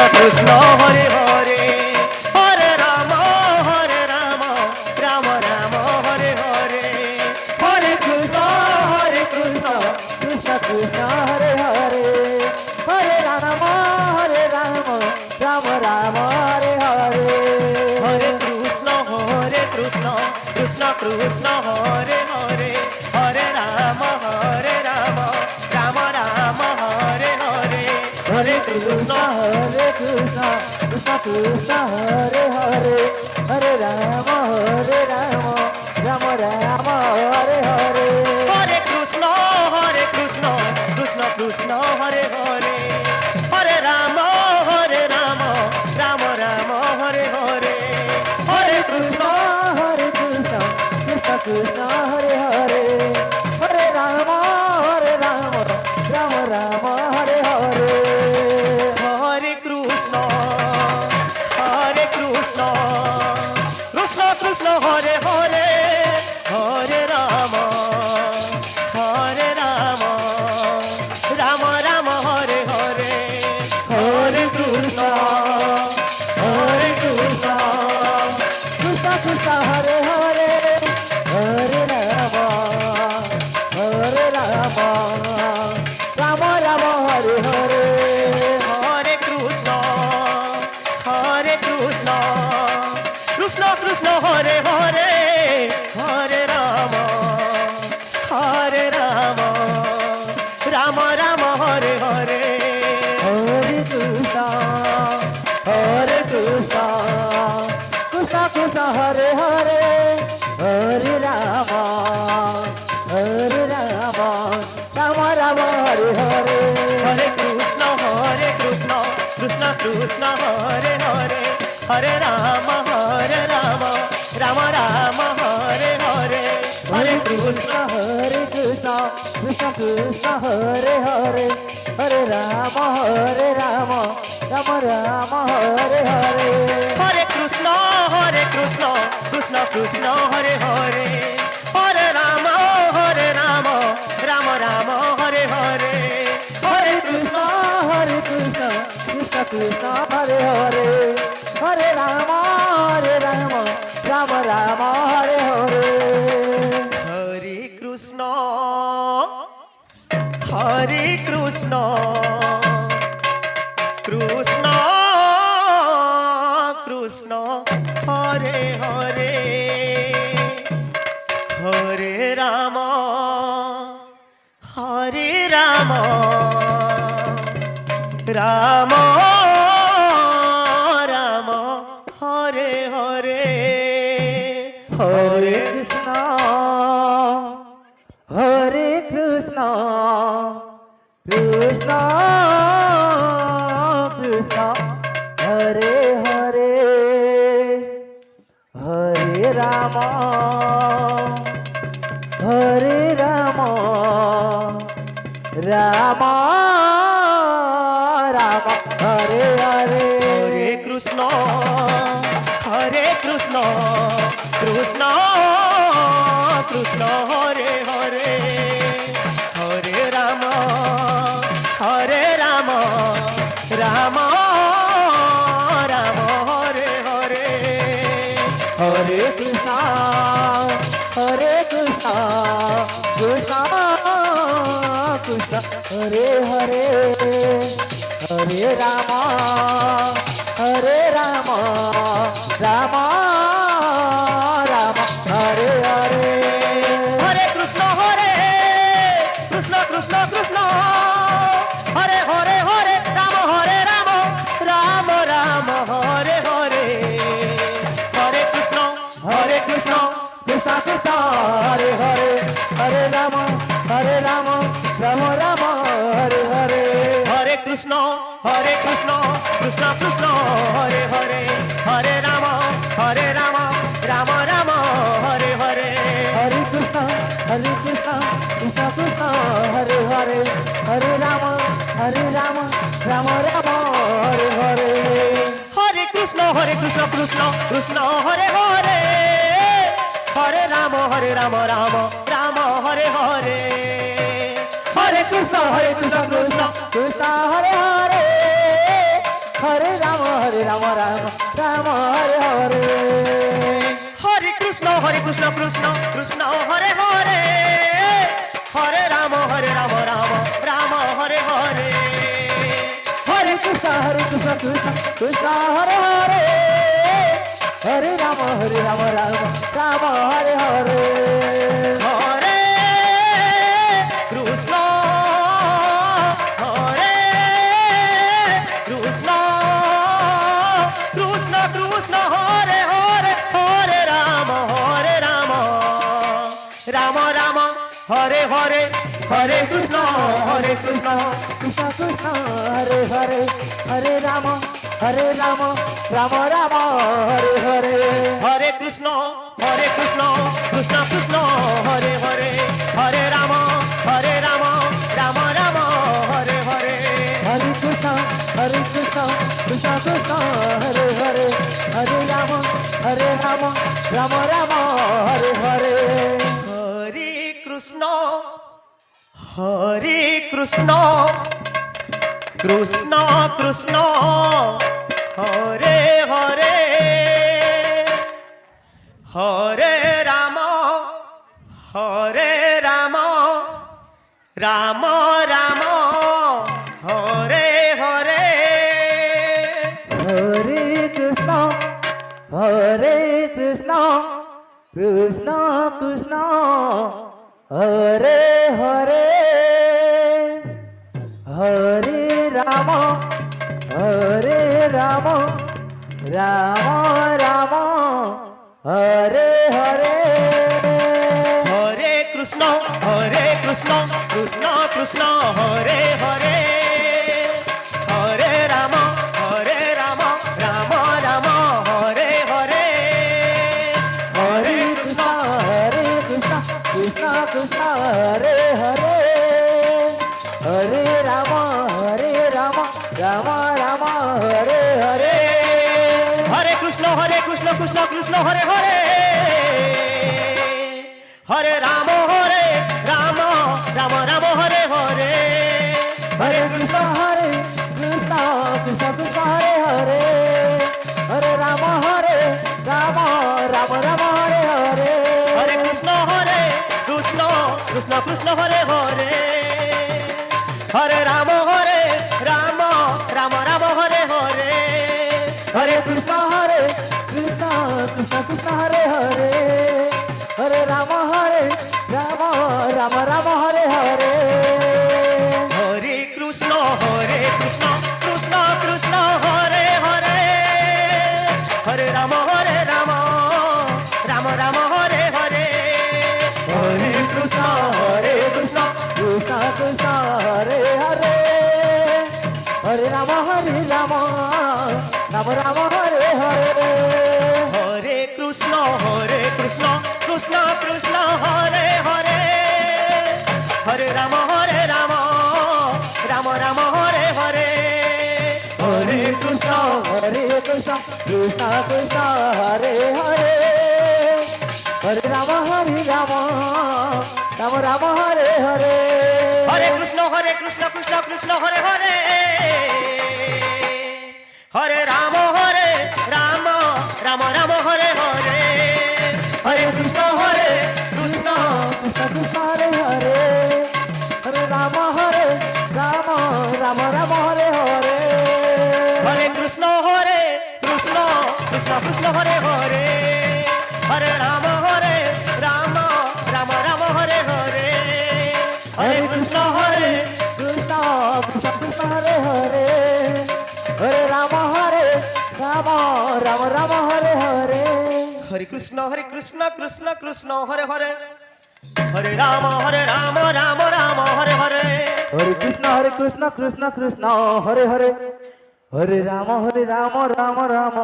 Krishna Hare Hare Hare Ram Ram Ram Hare Hare Hare Krishna Krishna Krishna Hare Hare Hare Ram Ram Ram Hare Hare Hare Krishna Krishna Krishna Hare Hare Hare Ram Ram Ram Hare Hare Hare Krishna Krishna Krishna Hare Hare Hare Ram Ram Ram Hare Hare Hare Krishna Krishna Krishna Hare Hare Hare Ram Ram Ram Hare Hare Hare Krishna Krishna Krishna Hare Hare Hare Ram Ram Ram Hare Hare Hare Krishna Krishna Krishna Hare Hare Hare Ram Ram Ram Hare Hare Hare Krishna Krishna Krishna Hare Hare Hare Ram Ram Ram Hare Hare Hare Krishna Krishna Krishna Hare Hare Hare Ram Ram Ram Hare Hare Hare Krishna Krishna Krishna Hare Hare Hare Ram Ram Ram Hare Hare Hare Krishna Krishna Krishna Hare Hare Hare Ram Ram Ram Hare Hare Hare Krishna Krishna Krishna Hare Hare Hare Ram Ram Ram Hare Hare Hare Krishna Krishna Krishna Hare Hare Hare Ram Ram Ram Hare Hare Hare Krishna Krishna Krishna Hare Hare Hare Ram Ram Ram Hare Hare Hare Krishna Krishna Krishna Hare Hare Hare Ram Ram Ram Hare Hare Hare Krishna Krishna Krishna Hare Hare Hare Ram Ram Ram Hare Hare Hare Krishna Krishna Krishna Hare Hare Hare Ram Ram Ram Hare Hare Hare Krishna Krishna Krishna Hare Hare Hare Ram Ram Ram Hare Hare Hare Krishna Krishna Krishna Hare Hare Hare Ram Ram Ram Hare Hare Hare Krishna Krishna Krishna Hare Hare Hare Ram Ram Ram Hare Hare Hare Krishna Krishna Krishna Hare Hare Hare Ram Ram Ram Hare Hare Hare Krishna Krishna Krishna Hare Hare Hare Ram Ram Ram Hare Hare Hare Krishna Krishna Hare Hare Hare Ram Ram Ram Hare Hare Hare Krishna Krishna Krishna Hare Hare Hare Hare Ram Ram Ram Hare Hare Hare Krishna Krishna Krishna Hare Hare Hare Ram Ram Ram Hare Hare Hare Krishna Krishna Krishna Hare Hare Hare Ram Ram Ram Hare Hare Hare Krishna Krishna Krishna Krishna Hare Hare Hare Ram Ram Ram Hare Hare Hare Krishna Krishna Krishna Krishna Hare Hare Hare Ram Ram Ram Hare Hare Hare Krishna Krishna Krishna Hare Hare Hare Ram Ram Ram Hare Hare Hare Krishna Krishna Krishna Hare Hare Hare Ram Ram Ram Hare Hare Hare Krishna Krishna Krishna Hare Hare Hare Ram Ram Ram Hare Hare Hare Krishna Krishna Krishna Hare Hare Hare Ram Ram Ram Hare Hare Hare Krishna Krishna Krishna Hare Hare Hare Ram Ram Ram Hare Hare Hare Krishna Krishna Krishna Hare Hare Hare Ram Ram Ram Hare Hare Hare Krishna Krishna Krishna Hare Hare Hare Ram Ram Ram Hare Hare Hare Krishna Krishna Krishna Hare Hare Hare Ram Ram Ram Hare Hare Hare Krishna Krishna Krishna Hare Hare Hare Ram Ram Hare Hare Hare Krishna Krishna Krishna Hare Hare Hare Ram Ram Hare Hare Hare Krishna Krishna Krishna Hare Hare Hare Ram Ram Ram Hare Hare Hare Krishna Krishna Krishna Hare Hare Hare Ram Ram Ram Hare Hare Hare Krishna Krishna Krishna Hare Hare Hare Ram Ram Ram Hare Hare Hare Krishna Krishna Krishna Hare Hare Hare Ram Ram Hare Hare Hare Krishna Krishna Hare Hare Hare Ram Ram Ram Hare Hare Hare Krishna Krishna Krishna Hare Hare Hare Ram Ram Hare Hare Hare Krishna Krishna Krishna Hare Hare Hare Ram Ram Ram Hare Hare Hare Krishna Krishna Krishna Hare Hare Hare Ram Ram Hare Hare Hare Krishna Krishna Hare Hare Hare Ram Ram Ram Hare Hare Hare Krishna Krishna Krishna Hare Hare Hare Ram Ram Ram